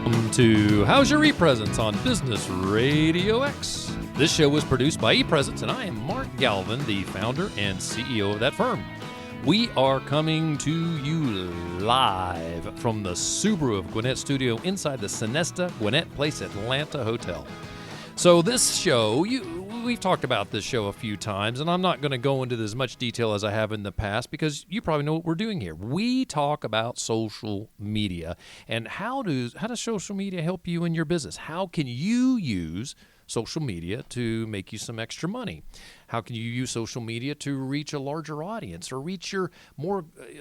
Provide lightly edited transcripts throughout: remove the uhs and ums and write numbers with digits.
Welcome to How's Your ePresence on Business Radio X. This show was produced by ePresence, and I am Mark Galvin, the founder and CEO of that firm. We are coming to you live from the Subaru of Gwinnett studio inside the Sonesta Gwinnett Place Atlanta Hotel. So this show, we've talked about this show a few times, and I'm not going to go into as much detail as I have in the past because you probably know what we're doing here. We talk about social media and how does social media help you in your business? How can you use social media to make you some extra money? How can you use social media to reach a larger audience or reach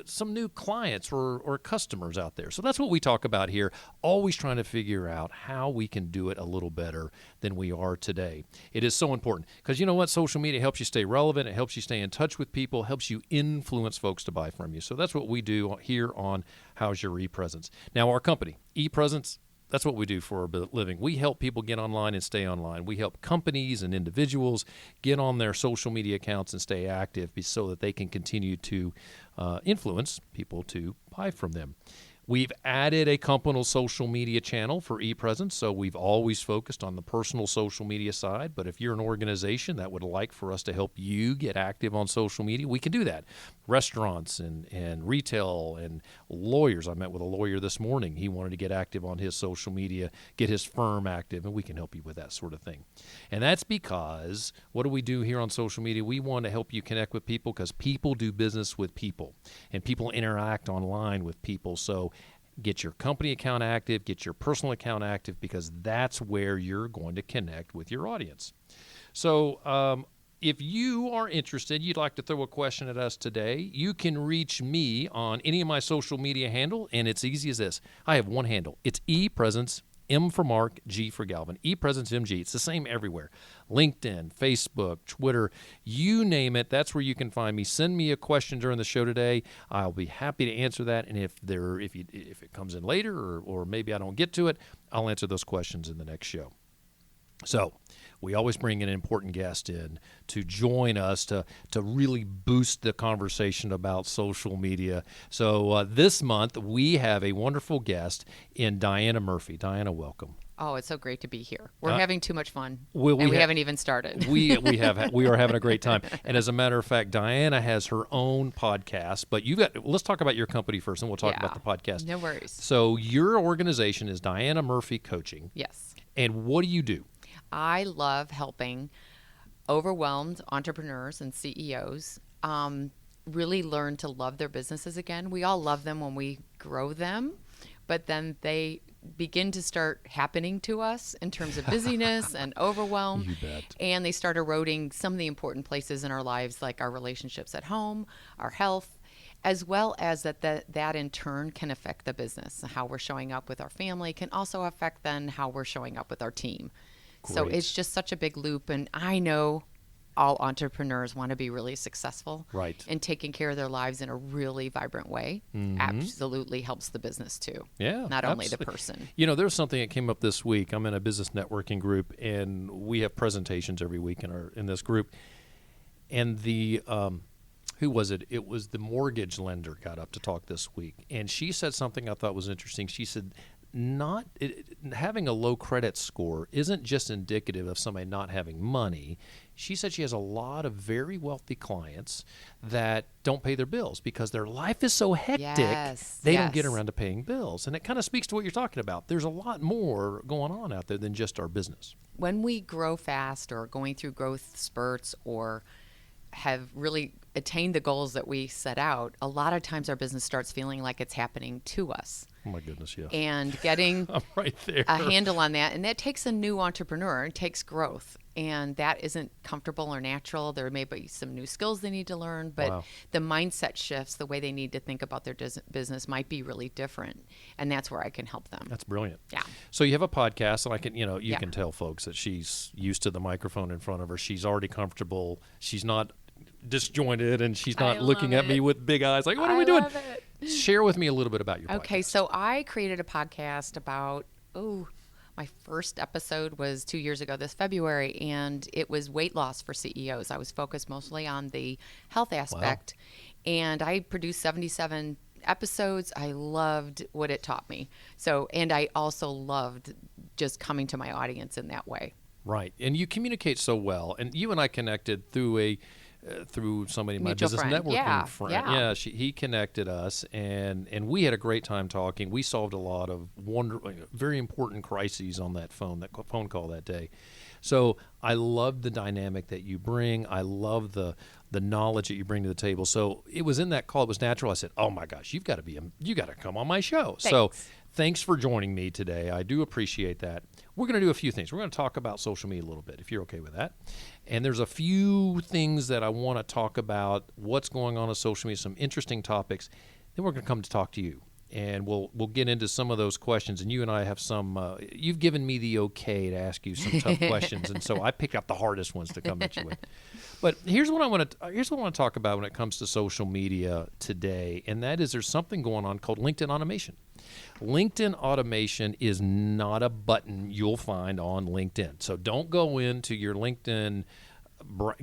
some new clients or customers out there? So that's what we talk about here, always trying to figure out how we can do it a little better than we are today. It is so important because you know what? Social media helps you stay relevant. It helps you stay in touch with people, helps you influence folks to buy from you. So that's what we do here on How's Your ePresence. Now, our company, ePresence, that's what we do for a living. We help people get online and stay online. We help companies and individuals get on their social media accounts and stay active so that they can continue to influence people to buy from them. We've added a company social media channel for ePresence, so we've always focused on the personal social media side. But if you're an organization that would like for us to help you get active on social media, we can do that. Restaurants and retail and lawyers. I met with a lawyer this morning. He wanted to get active on his social media, get his firm active, and we can help you with that sort of thing. And that's because what do we do here on social media? We want to help you connect with people because people do business with people, and people interact online with people. So get your company account active, get your personal account active, because that's where you're going to connect with your audience. So if you are interested, you'd like to throw a question at us today, you can reach me on any of my social media handle, and it's easy as this. I have one handle. It's ePresence, M for Mark, G for Galvin. ePresence MG. It's the same everywhere. LinkedIn, Facebook, Twitter, you name it. That's where you can find me. Send me a question during the show today. I'll be happy to answer that. And if it comes in later or maybe I don't get to it, I'll answer those questions in the next show. So we always bring an important guest in to join us to really boost the conversation about social media. So this month we have a wonderful guest in Diana Murphy. Diana, welcome. Oh, it's so great to be here. We're having too much fun, we haven't even started. We are having a great time. And as a matter of fact, Diana has her own podcast. But let's talk about your company first, and we'll talk about the podcast. No worries. So your organization is Diana Murphy Coaching. Yes. And what do you do? I love helping overwhelmed entrepreneurs and CEOs really learn to love their businesses again. We all love them when we grow them, but then they begin to start happening to us in terms of busyness and overwhelm. You bet. And they start eroding some of the important places in our lives, like our relationships at home, our health, as well as that in turn can affect the business. How we're showing up with our family can also affect then how we're showing up with our team. Great. So it's just such a big loop. And I know all entrepreneurs want to be really successful. Right. And taking care of their lives in a really vibrant way absolutely helps the business too. Yeah. Not only the person. You know, there's something that came up this week. I'm in a business networking group, and we have presentations every week in this group. And the who was it? It was the mortgage lender got up to talk this week, and she said something I thought was interesting. She said, having a low credit score isn't just indicative of somebody not having money. She said she has a lot of very wealthy clients that don't pay their bills because their life is so hectic, they don't get around to paying bills. And it kind of speaks to what you're talking about. There's a lot more going on out there than just our business. When we grow fast or going through growth spurts or have really attained the goals that we set out, a lot of times our business starts feeling like it's happening to us. Oh my goodness, yeah. And getting I'm right there. a handle on that, and that takes a new entrepreneur. It takes growth, and that isn't comfortable or natural. There may be some new skills they need to learn, but the mindset shifts, the way they need to think about their business might be really different, and that's where I can help them. That's brilliant. Yeah. So you have a podcast, and I can, you can tell folks that she's used to the microphone in front of her. She's already comfortable. She's not disjointed, and she's not looking at me with big eyes like, what are we doing? Share with me a little bit about your podcast. Okay, so I created a podcast about, my first episode was 2 years ago this February, and it was weight loss for CEOs. I was focused mostly on the health aspect, and I produced 77 episodes, I loved what it taught me. So, and I also loved just coming to my audience in that way. Right. And you communicate so well. And you and I connected through through somebody, my Mutual business friend. networking Yeah, friend. yeah. He connected us, and we had a great time talking. We solved a lot of very important crises on that phone call that day. So I love the dynamic that you bring. I love the knowledge that you bring to the table. So it was in that call. It was natural. I said, "Oh my gosh, you got to come on my show." Thanks. So thanks for joining me today. I do appreciate that. We're going to do a few things. We're going to talk about social media a little bit, if you're okay with that. And there's a few things that I want to talk about, what's going on social media, some interesting topics. Then we're going to come to talk to you. And we'll get into some of those questions. And you and I have some, you've given me the okay to ask you some tough questions. And so I picked out the hardest ones to come at you with. But here's what I want to talk about when it comes to social media today. And that is there's something going on called LinkedIn automation. LinkedIn automation is not a button you'll find on LinkedIn. So don't go into your LinkedIn,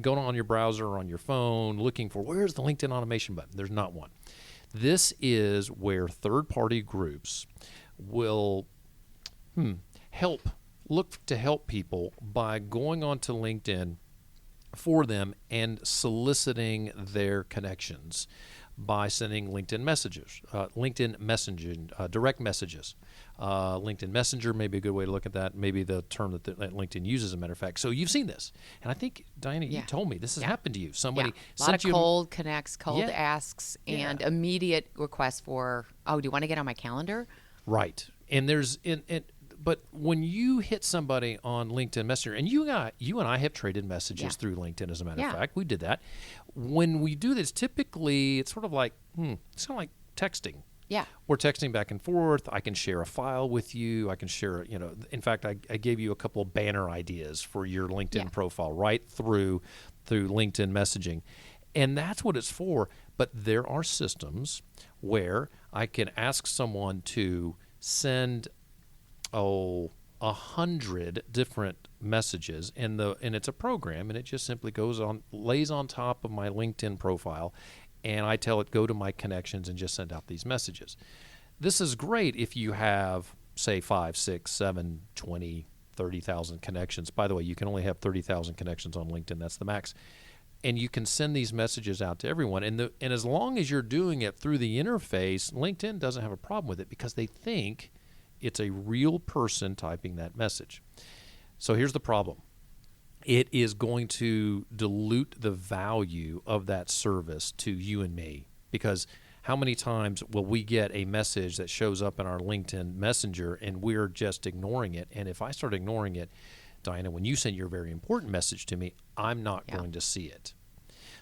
go on your browser or on your phone looking for where's the LinkedIn automation button. There's not one. This is where third-party groups will look to help people by going onto LinkedIn for them and soliciting their connections by sending LinkedIn messages, LinkedIn messaging, direct messages. LinkedIn Messenger may be a good way to look at that, maybe the term that LinkedIn uses, as a matter of fact. So you've seen this. And I think, Diana, you told me this has happened to you. Somebody a lot sent of you cold connects, cold asks, and immediate requests for, oh, do you want to get on my calendar? Right. And but when you hit somebody on LinkedIn Messenger, and you and I have traded messages through LinkedIn, as a matter of fact, we did that. When we do this, typically it's sort of like, it's kind of like texting. Yeah. We're texting back and forth. I can share a file with you. I can share, in fact, I gave you a couple of banner ideas for your LinkedIn profile right through LinkedIn messaging. And that's what it's for. But there are systems where I can ask someone to send 100 different messages, and it's a program, and it just simply lays on top of my LinkedIn profile, and I tell it go to my connections and just send out these messages. This is great if you have, say, 5, 6, 7, 20, 30,000 connections. By the way, you can only have 30,000 connections on LinkedIn. That's the max. And you can send these messages out to everyone. And as long as you're doing it through the interface, LinkedIn doesn't have a problem with it because they think it's a real person typing that message. So here's the problem. It is going to dilute the value of that service to you and me, because how many times will we get a message that shows up in our LinkedIn Messenger and we're just ignoring it? And if I start ignoring it, Diana, when you send your very important message to me, I'm not going to see it.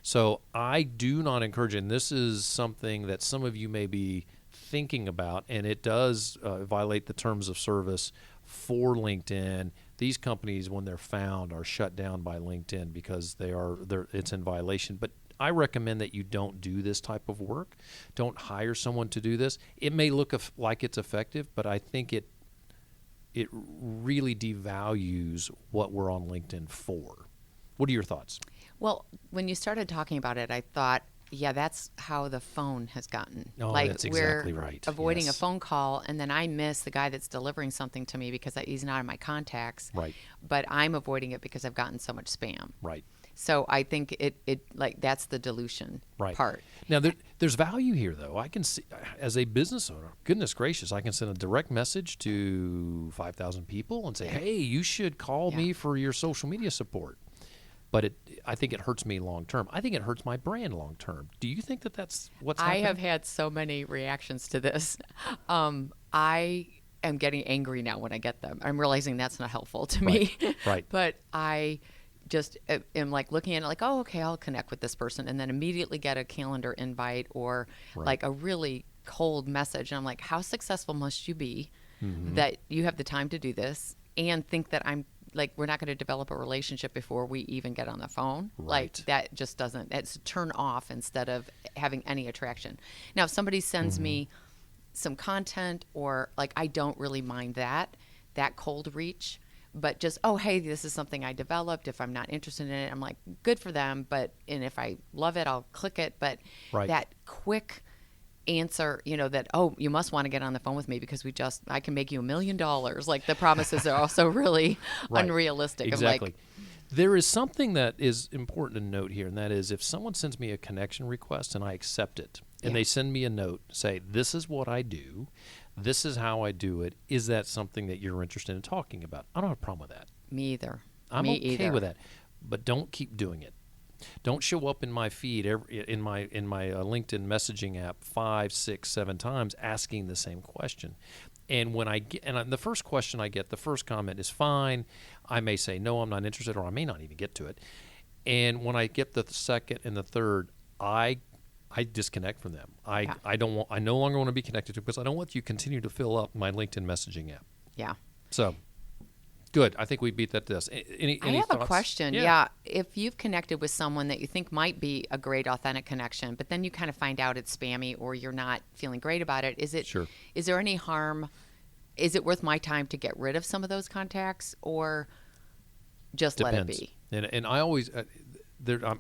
So I do not encourage, and this is something that some of you may be thinking about, and it does violate the terms of service for LinkedIn. These companies, when they're found, are shut down by LinkedIn because it's in violation. But I recommend that you don't do this type of work. Don't hire someone to do this. It may look like it's effective, but I think it really devalues what we're on LinkedIn for. What are your thoughts? Well, when you started talking about it, I thought, yeah, that's how the phone has gotten. Oh, that's exactly right. We're avoiding a phone call, and then I miss the guy that's delivering something to me because he's not in my contacts. Right. But I'm avoiding it because I've gotten so much spam. Right. So I think it that's the dilution part. Now, there's value here, though. I can see, as a business owner, goodness gracious, I can send a direct message to 5,000 people and say, hey, you should call me for your social media support. But I think it hurts me long term. I think it hurts my brand long term. Do you think that that's what's happening? I have had so many reactions to this. I am getting angry now when I get them. I'm realizing that's not helpful to me. Right. But I just am like looking at it like, oh, okay, I'll connect with this person, and then immediately get a calendar invite or like a really cold message. And I'm like, how successful must you be that you have the time to do this and think that I'm like, we're not going to develop a relationship before we even get on the phone. Right. Like that just doesn't, it's a turn off instead of having any attraction. Now, if somebody sends me some content or like, I don't really mind that cold reach, but just, oh, hey, this is something I developed. If I'm not interested in it, I'm like, good for them. And if I love it, I'll click it. But that quick answer, that, oh, you must want to get on the phone with me because I can make you $1 million. Like the promises are also really Right. unrealistic. Exactly. Of like, there is something that is important to note here, and that is if someone sends me a connection request and I accept it, and they send me a note, say, this is what I do, this is how I do it, is that something that you're interested in talking about? I don't have a problem with that. me either. I'm me okay either. with that, but don't keep doing it. Don't show up in my feed in my LinkedIn messaging app 5, 6, 7 times asking the same question. And when I get, the first question I get, the first comment is fine. I may say no, I'm not interested, or I may not even get to it. And when I get the second and the third, I disconnect from them. I no longer want to be connected to because I don't want you to continue to fill up my LinkedIn messaging app. Yeah. So. Good. I think we beat that to this. Any I have thoughts? a question. Yeah. If you've connected with someone that you think might be a great, authentic connection, but then you kind of find out it's spammy or you're not feeling great about it, Sure. Is there any harm? Is it worth my time to get rid of some of those contacts or just let it be? And I always, I'm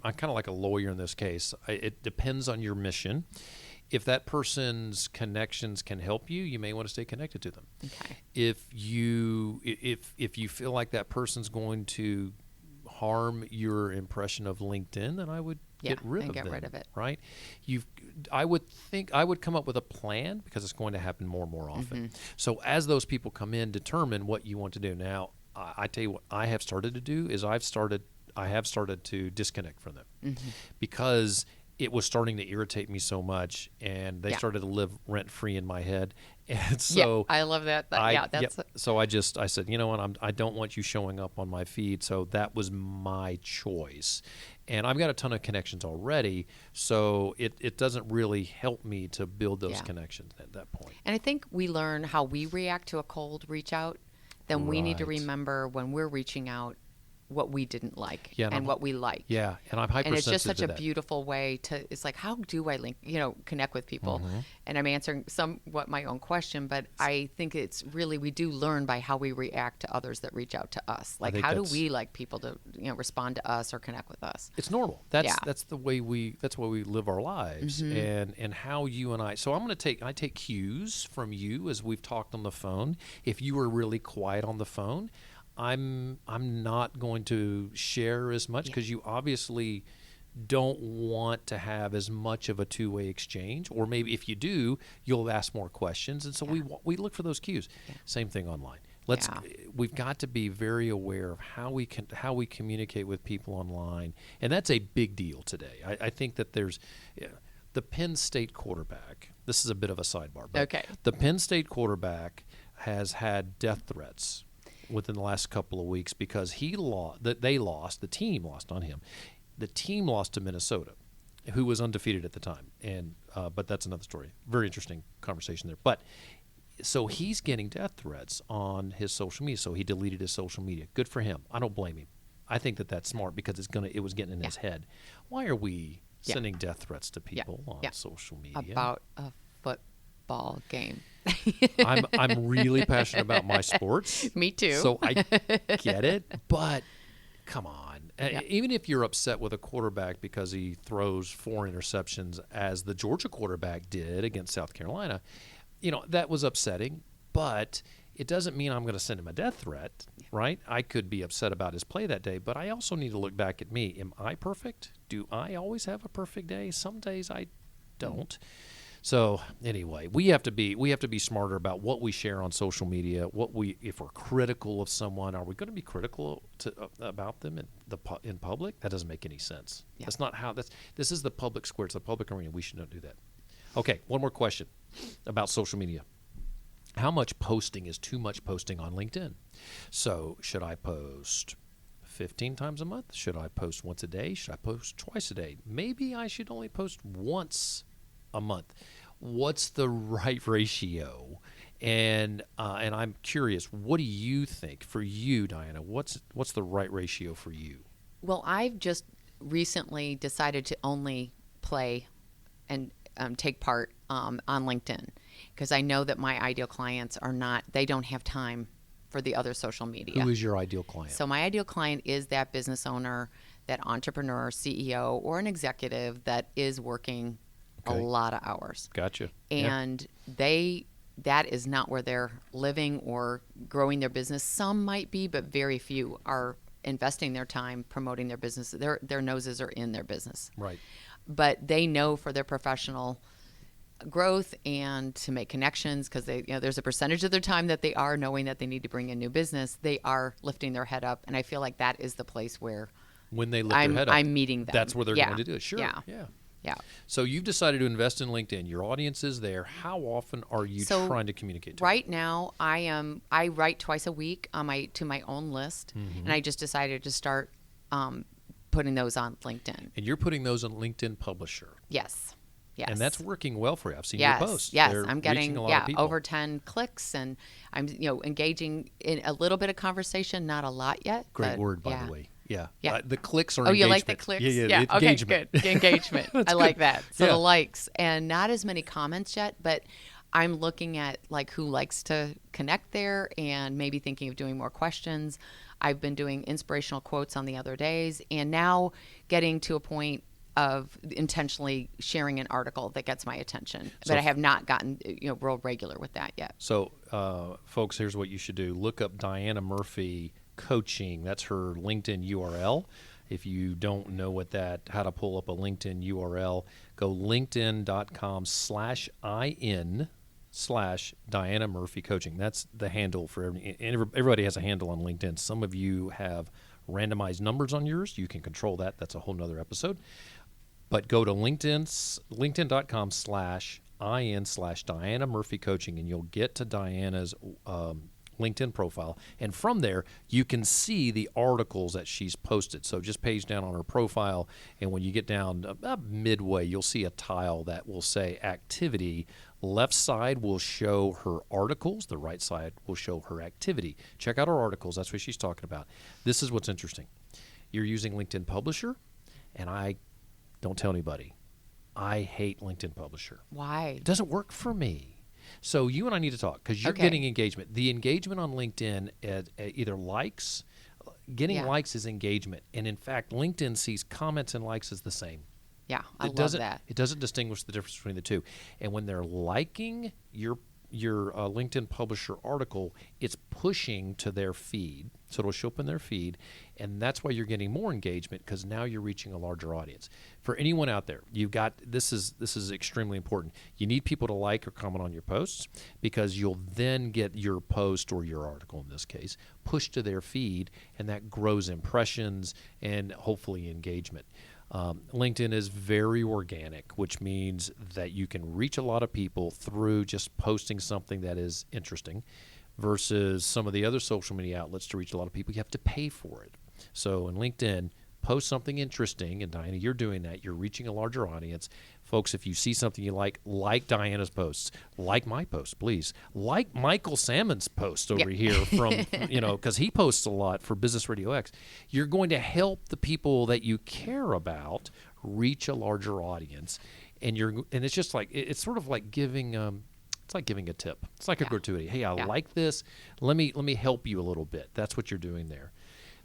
kind of like a lawyer in this case. It depends on your mission. If that person's connections can help you, you may want to stay connected to them. Okay. If you feel like that person's going to harm your impression of LinkedIn, then I would get rid of it. Right? I would come up with a plan because it's going to happen more and more often. Mm-hmm. So as those people come in, determine what you want to do. Now, I tell you what I have started to do is I have started to disconnect from them because it was starting to irritate me so much, and they started to live rent-free in my head. And so I love that. So I said, you know what, I don't want you showing up on my feed. So that was my choice. And I've got a ton of connections already, so it doesn't really help me to build those connections at that point. And I think we learn how we react to a cold reach out. Then we need to remember when we're reaching out what we didn't like and what we like. Yeah, and I'm hypersensitive. And it's just such to a that. beautiful way to, it's like, how do I connect with people? Mm-hmm. And I'm answering somewhat my own question, but I think it's really, we do learn by how we react to others that reach out to us. Like, how do we like people to, respond to us or connect with us? It's normal. That's the way we live our lives, and how you and I take cues from you as we've talked on the phone. If you were really quiet on the phone, I'm not going to share as much because you obviously don't want to have as much of a two-way exchange, or maybe if you do, you'll ask more questions, and so we look for those cues. Same thing online. We've got to be very aware of how we communicate with people online, and that's a big deal today. I think that there's the Penn State quarterback. This is a bit of a sidebar, but the Penn State quarterback has had death threats within the last couple of weeks because the team lost on him. The team lost to Minnesota, who was undefeated at the time, and but that's another story. Very interesting conversation there. But so he's getting death threats on his social media. So he deleted his social media. Good for him. I don't blame him. I think that that's smart because it was getting in his head. Why are we sending death threats to people on social media about a football game? I'm really passionate about my sports. Me too. So I get it, but come on. Even if you're upset with a quarterback because he throws 4 interceptions as the Georgia quarterback did against South Carolina, that was upsetting, but it doesn't mean I'm going to send him a death threat, right? I could be upset about his play that day, but I also need to look back at me. Am I perfect? Do I always have a perfect day? Some days I don't. So anyway, we have to be smarter about what we share on social media. If we're critical of someone, are we going to be critical about them in public? That doesn't make any sense. Yeah. That's not how. This is the public square. It's a public arena. We should not do that. Okay, one more question about social media. How much posting is too much posting on LinkedIn? So should I post 15 times a month? Should I post once a day? Should I post twice a day? Maybe I should only post once a month. What's the right ratio? And I'm curious, what do you think for you, Diana? What's the right ratio for you? Well, I've just recently decided to only play and take part on LinkedIn because I know that my ideal clients they don't have time for the other social media. Who is your ideal client? So my ideal client is that business owner, that entrepreneur, CEO, or an executive that is working a lot of hours. Gotcha. And that is not where they're living or growing their business. Some might be, but very few are investing their time promoting their business. Their noses are in their business. Right. But they know for their professional growth and to make connections, because there's a percentage of their time that they are knowing that they need to bring in new business. They are lifting their head up, and I feel like that is the place where when they lift their head up, I'm meeting them. That's where they're going to do it. Sure. Yeah. So you've decided to invest in LinkedIn. Your audience is there. How often are you trying to communicate to right now, I write twice a week to my own list, and I just decided to start putting those on LinkedIn. And you're putting those on LinkedIn Publisher. Yes. Yes. And that's working well for you. I've seen your posts. Yes, They're I'm getting reaching a lot of people. over 10 clicks, and I'm engaging in a little bit of conversation, not a lot yet. Great word, by the way. Yeah. The clicks are engagement. You like the clicks? Yeah. Okay, Engagement. good. Engagement. I like that. So Yeah. the likes, and not as many comments yet, but I'm looking at who likes to connect there and maybe thinking of doing more questions. I've been doing inspirational quotes on the other days, and now getting to a point of intentionally sharing an article that gets my attention. But I have not gotten real regular with that yet. So, folks, here's what you should do. Look up Diana Murphy Coaching. That's her LinkedIn URL. If you don't know how to pull up a LinkedIn URL, go linkedin.com/in/Diana Murphy Coaching. That's the handle for everybody has a handle on LinkedIn. Some of you have randomized numbers on yours. You can control that. That's a whole nother episode. But go to linkedin.com/in/Diana Murphy Coaching, and you'll get to Diana's LinkedIn profile. And from there, you can see the articles that she's posted. So just page down on her profile, and when you get down about midway, you'll see a tile that will say activity. Left side will show her articles. The right side will show her activity. Check out her articles. That's what she's talking about. This is what's interesting. You're using LinkedIn Publisher, and don't tell anybody. I hate LinkedIn Publisher. Why? It doesn't work for me. So you and I need to talk because you're getting engagement. The engagement on LinkedIn either likes. Getting likes is engagement. And in fact, LinkedIn sees comments and likes as the same. Yeah, I love that. It doesn't distinguish the difference between the two. And when they're liking your LinkedIn Publisher article, it's pushing to their feed. So it'll show up in their feed. And that's why you're getting more engagement, because now you're reaching a larger audience. For anyone out there, this is extremely important. You need people to like or comment on your posts, because you'll then get your post, or your article in this case, pushed to their feed, and that grows impressions and hopefully engagement. LinkedIn is very organic, which means that you can reach a lot of people through just posting something that is interesting, versus some of the other social media outlets. To reach a lot of people, you have to pay for it. So in LinkedIn, post something interesting, and Diana, you're doing that. You're reaching a larger audience. Folks, if you see something you like Diana's posts, like my post, please. Like Michael Salmon's post over here from, because he posts a lot for Business Radio X. You're going to help the people that you care about reach a larger audience. And it's just it's sort of like giving it's like giving a tip. It's like a gratuity. Hey, I like this. Let me help you a little bit. That's what you're doing there.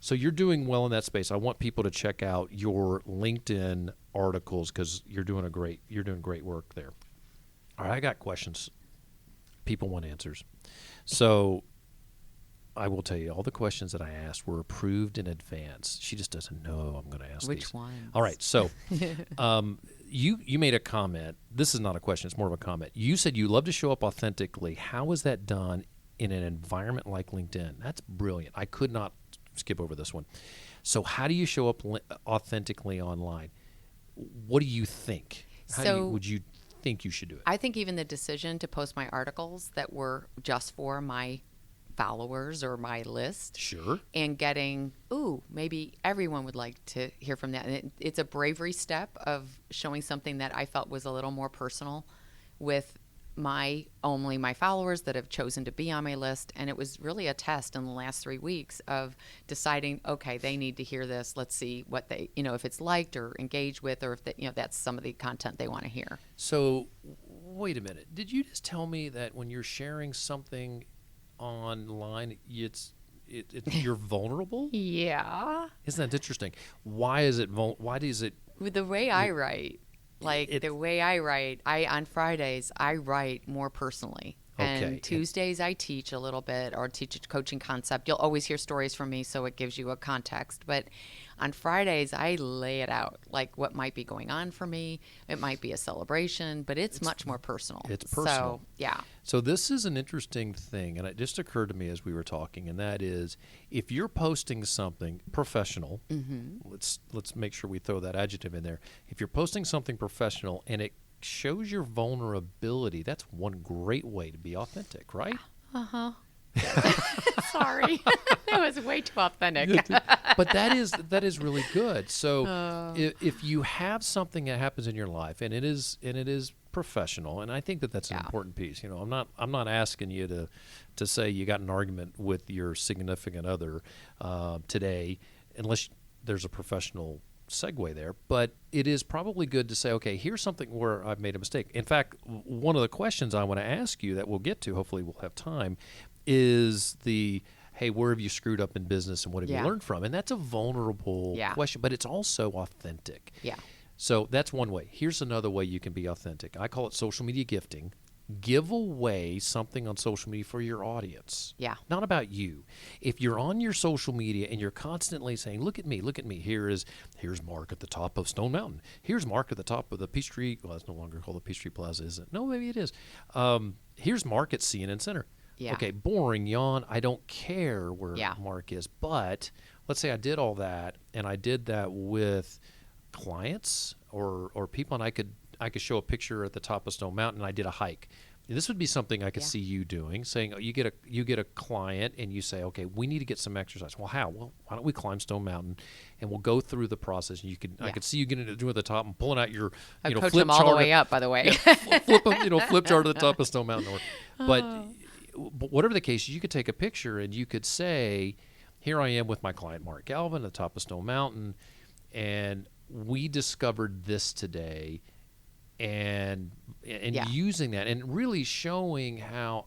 So you're doing well in that space. I want people to check out your LinkedIn articles, because you're doing great work there. All right, I got questions. People want answers. So I will tell you, all the questions that I asked were approved in advance. She just doesn't know I'm going to ask Which these. ones? All right, so you made a comment. This is not a question. It's more of a comment. You said you love to show up authentically. How is that done in an environment like LinkedIn? That's brilliant. I could not skip over this one. So how do you show up authentically online? What do you think? Would you think you should do it? I think even the decision to post my articles that were just for my followers or my list. Sure. And getting, maybe everyone would like to hear from that. And it's a bravery step of showing something that I felt was a little more personal with only my followers that have chosen to be on my list. And it was really a test in the last 3 weeks of deciding, okay, they need to hear this. Let's see what they, if it's liked or engaged with, or if that's some of the content they want to hear. So wait a minute. Did you just tell me that when you're sharing something online, you're vulnerable? Yeah. Isn't that interesting? Why is it? Why does it? With the way I write, Like the way I write, on Fridays, I write more personally. Okay. And Tuesdays, I teach a little bit or teach a coaching concept. You'll always hear stories from me, so it gives you a context. But on Fridays, I lay it out, like what might be going on for me. It might be a celebration, but it's much more personal. It's personal. So, yeah. So this is an interesting thing, and it just occurred to me as we were talking, and that is, if you're posting something professional, let's make sure we throw that adjective in there. If you're posting something professional and it shows your vulnerability, that's one great way to be authentic, right? Sorry. That was way too authentic. But that is really good. So if you have something that happens in your life and it is professional, and I think that's an important piece. You know, I'm not asking you to say you got an argument with your significant other today, unless there's a professional segue there, but it is probably good to say, okay, here's something where I've made a mistake. In fact, one of the questions I want to ask you that we'll get to, hopefully we'll have time, is hey, where have you screwed up in business and what have you learned from? And that's a vulnerable question, but it's also authentic. Yeah. So that's one way. Here's another way you can be authentic. I call it social media gifting. Give away something on social media for your audience. Yeah. Not about you. If you're on your social media and you're constantly saying, look at me. Here's Mark at the top of Stone Mountain. Here's Mark at the top of the Peachtree. Well, it's no longer called the Peachtree Plaza, is it? No, maybe it is. Here's Mark at CNN Center. Yeah. Okay, boring, yawn. I don't care where Mark is. But let's say I did all that, and I did that with clients or people, and I could show a picture at the top of Stone Mountain, and I did a hike. This would be something I could see you doing, saying, oh, you get a client and you say, okay, we need to get some exercise. Well, how? Well, why don't we climb Stone Mountain, and we'll go through the process. And I could see you getting to do at the top and pulling out your I flip coach them all chart the way up, by the way. flip chart at the top of Stone Mountain. But whatever the case, you could take a picture and you could say, here I am with my client Mark Galvin at the top of Stone Mountain, and we discovered this today. And using that and really showing how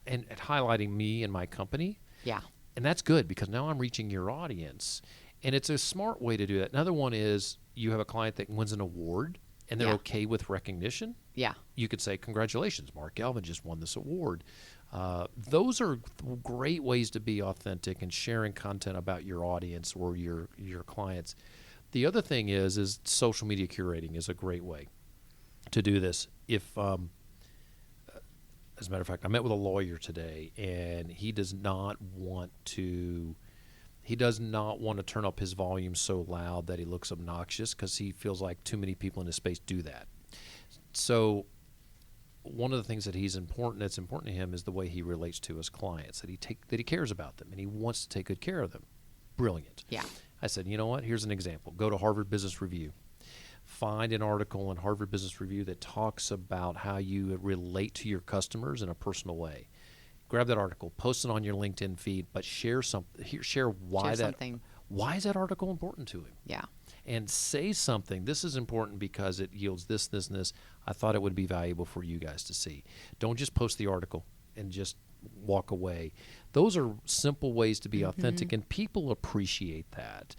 and highlighting me and my company. Yeah. And that's good because now I'm reaching your audience. And it's a smart way to do that. Another one is you have a client that wins an award and they're okay with recognition. Yeah. You could say, congratulations, Mark Galvin just won this award. Those are great ways to be authentic and sharing content about your audience or your clients. The other thing is social media curating is a great way to do this. If, as a matter of fact, I met with a lawyer today, and he does not want to turn up his volume so loud that he looks obnoxious because he feels like too many people in his space do that. So one of the things that's important to him is the way he relates to his clients, that he cares about them and he wants to take good care of them. Brilliant. Yeah. I said, you know what? Here's an example. Go to Harvard Business Review. Find an article in Harvard Business Review that talks about how you relate to your customers in a personal way. Grab that article, post it on your LinkedIn feed, but share why is that article important to him? Yeah. And say something. This is important because it yields this, and this. I thought it would be valuable for you guys to see. Don't just post the article and just walk away. Those are simple ways to be authentic, and people appreciate that.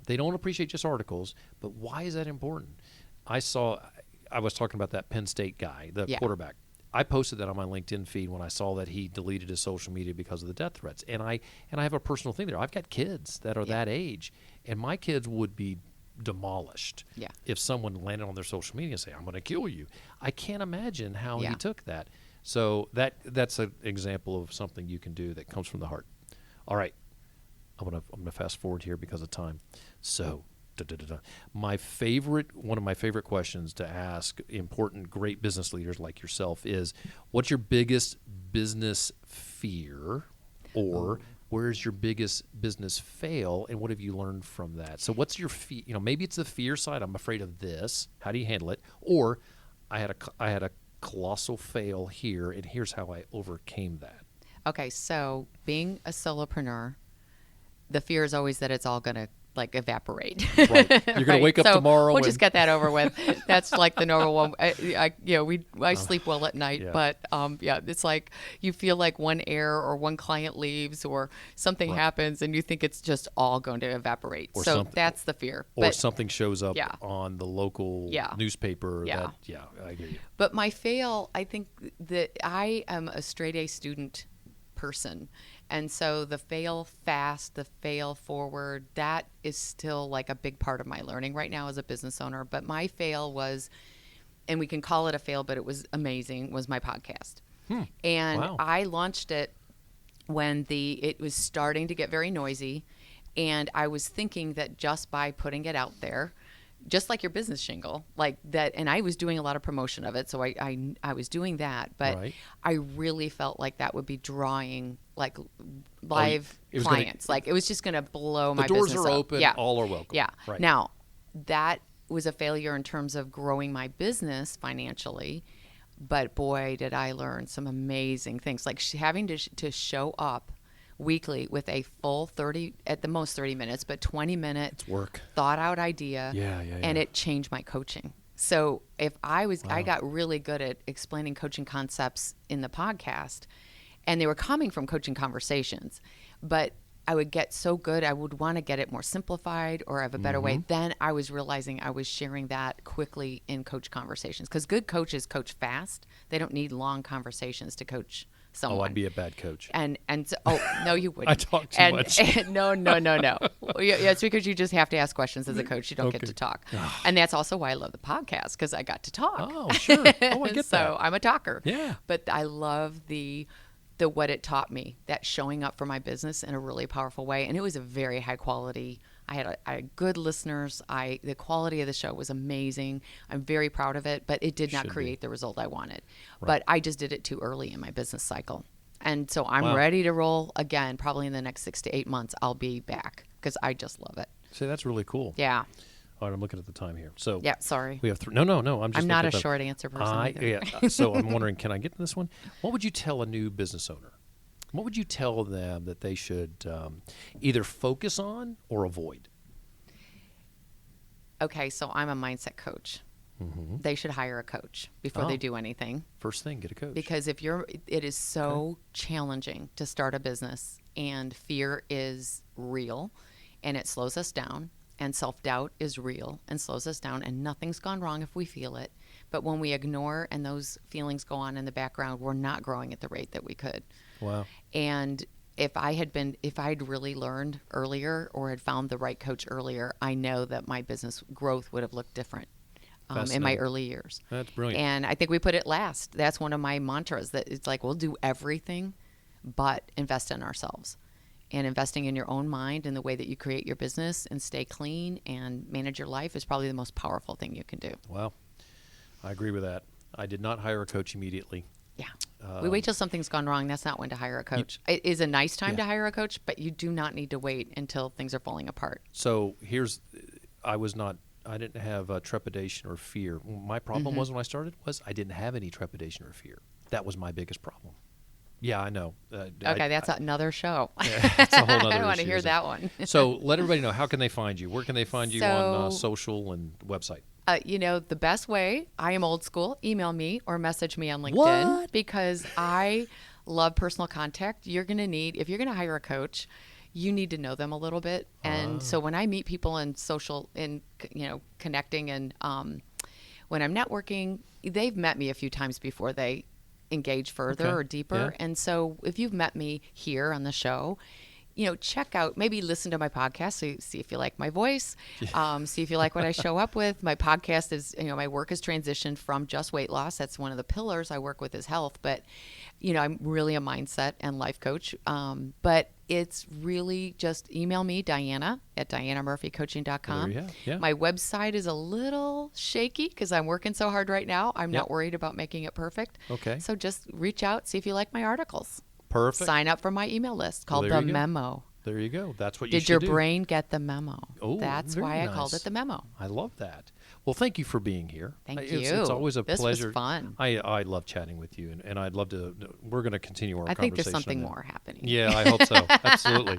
They don't appreciate just articles, but why is that important? I was talking about that Penn State guy, the quarterback. I posted that on my LinkedIn feed when I saw that he deleted his social media because of the death threats. And I have a personal thing there. I've got kids that are that age, and my kids would be demolished if someone landed on their social media and say, I'm going to kill you. I can't imagine how he took that. So that's an example of something you can do that comes from the heart. All right. I'm gonna fast forward here because of time. So, one of my favorite questions to ask important, great business leaders like yourself is, what's your biggest business fear, or where's your biggest business fail, and what have you learned from that? So, what's your fear? Maybe it's the fear side. I'm afraid of this. How do you handle it? Or, I had a colossal fail here, and here's how I overcame that. Okay, so being a solopreneur, the fear is always that it's all going to like evaporate. Right. You're going to wake up So tomorrow. We'll just get that over with. That's like the normal one. I sleep well at night, Yeah. but it's like you feel like one error or one client leaves or something Right. happens and you think it's just all going to evaporate. Or So something- that's the fear. or something shows up Yeah. on the local Yeah. newspaper. Yeah. I hear you. But my fail, I think that I am a straight A student person. And so the fail fast, the fail forward, that is still like a big part of my learning right now as a business owner. But my fail was, and we can call it a fail, but it was amazing, was my podcast. And Wow. I launched it when it was starting to get very noisy. And I was thinking that just by putting it out there, just like your business shingle, like that, and I was doing a lot of promotion of it, so I was doing that, but Right. I really felt like that would be drawing like live it was gonna- clients. Like it was just going to blow The my doors business are up. open. Yeah. All are welcome. Yeah. Right. Now, that was a failure in terms of growing my business financially, but boy, did I learn some amazing things, like having to show up weekly with a full 30, at the most 30 minutes, but 20-minute It's work. thought out idea. Yeah. And it changed my coaching. So if I got really good at explaining coaching concepts in the podcast, and they were coming from coaching conversations, but I would get so good, I would want to get it more simplified or have a better way. Then I was realizing I was sharing that quickly in coach conversations, because good coaches coach fast. They don't need long conversations to coach someone. Oh, I'd be a bad coach. And so, no, you wouldn't. I talk too much. No. Well, yeah, it's because you just have to ask questions as a coach. You don't get to talk. And that's also why I love the podcast, because I got to talk. Oh, sure. Oh, I get So that. I'm a talker. Yeah. But I love the what it taught me, that showing up for my business in a really powerful way. And it was a very high quality. I had good listeners. The quality of the show was amazing. I'm very proud of it, but it did not Should be. create the result I wanted. Right. But I just did it too early in my business cycle. And so I'm Wow. ready to roll again. Probably in the next 6 to 8 months, I'll be back because I just love it. See, that's really cool. Yeah. All right, I'm looking at the time here. So Yeah. Sorry. we have no. I'm just. I'm not a looking at short answer person. either. Yeah. So I'm wondering, can I get to this one? What would you tell a new business owner? What would you tell them that they should either focus on or avoid? Okay. So I'm a mindset coach. Mm-hmm. They should hire a coach before they do anything. First thing, get a coach. Because it is so challenging to start a business, and fear is real and it slows us down, and self-doubt is real and slows us down, and nothing's gone wrong if we feel it. But when we ignore and those feelings go on in the background, we're not growing at the rate that we could. Wow. And if I'd really learned earlier or had found the right coach earlier, I know that my business growth would have looked different in my Fascinating. early years. That's brilliant. And I think we put it last. That's one of my mantras, that it's like, we'll do everything but invest in ourselves. And investing in your own mind and the way that you create your business and stay clean and manage your life is probably the most powerful thing you can do. Wow. I agree with that. I did not hire a coach immediately. Yeah. We wait till something's gone wrong. That's not when to hire a coach. It is a nice time to hire a coach, but you do not need to wait until things are falling apart. So I didn't have trepidation or fear. My problem was when I started was I didn't have any trepidation or fear. That was my biggest problem. Yeah, I know. Okay, that's another show. That's a whole other I want to issue, hear isn't it? that one. So let everybody know, how can they find you? Where can they find you on So- social and website? The best way, I am old school, email me or message me on LinkedIn. What? Because I love personal contact. If you're going to hire a coach, you need to know them a little bit. And so when I meet people in social, connecting and when I'm networking, they've met me a few times before they engage further or deeper. Yeah. And so if you've met me here on the show, check out, maybe listen to my podcast, so see if you like my voice, see if you like what I show up with. My podcast is, my work has transitioned from just weight loss. That's one of the pillars I work with is health. But, I'm really a mindset and life coach. But it's really just email me, Diana, at dianamurphycoaching.com. There you go. Yeah. My website is a little shaky because I'm working so hard right now. I'm not worried about making it perfect. Okay. So just reach out, see if you like my articles. Perfect. Sign up for my email list called there The you go. Memo. There you go. That's what you Did should your do. brain get the memo? Oh, That's very why I called nice. it The Memo. I love that. Well, thank you for being here. Thank It's you. always a This pleasure. was fun. I love chatting with you, and I'd love to. We're going to continue our I conversation. think there's something more happening. Yeah, I hope so. Absolutely.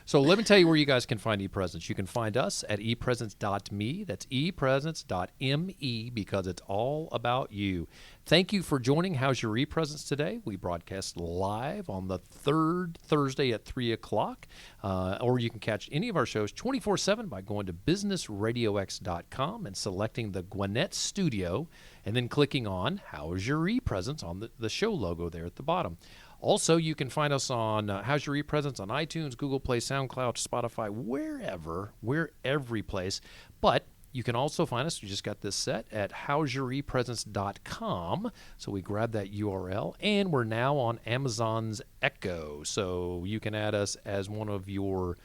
So let me tell you where you guys can find ePresence. You can find us at ePresence.me. That's ePresence.me because it's all about you. Thank you for joining How's Your ePresence today. We broadcast live on the third Thursday at 3 o'clock, or you can catch any of our shows 24/7 by going to businessradiox.com and selecting the Gwinnett Studio and then clicking on How's Your ePresence on the show logo there at the bottom. Also, you can find us on How's Your ePresence on iTunes, Google Play, SoundCloud, Spotify, we're every place. But you can also find us, we just got this set, at howsyourepresence.com. So we grab that URL, and we're now on Amazon's Echo. So you can add us as one of your,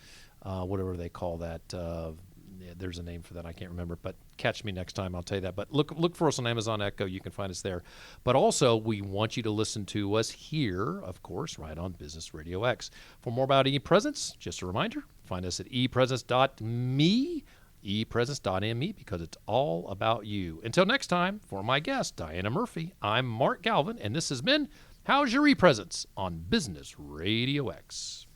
whatever they call that. There's a name for that. I can't remember, but catch me next time. I'll tell you that. But look for us on Amazon Echo. You can find us there. But also, we want you to listen to us here, of course, right on Business Radio X. For more about ePresence, just a reminder, find us at ePresence.me, ePresence.me, because it's all about you. Until next time, for my guest, Diana Murphy, I'm Mark Galvin, and this has been How's Your ePresence on Business Radio X.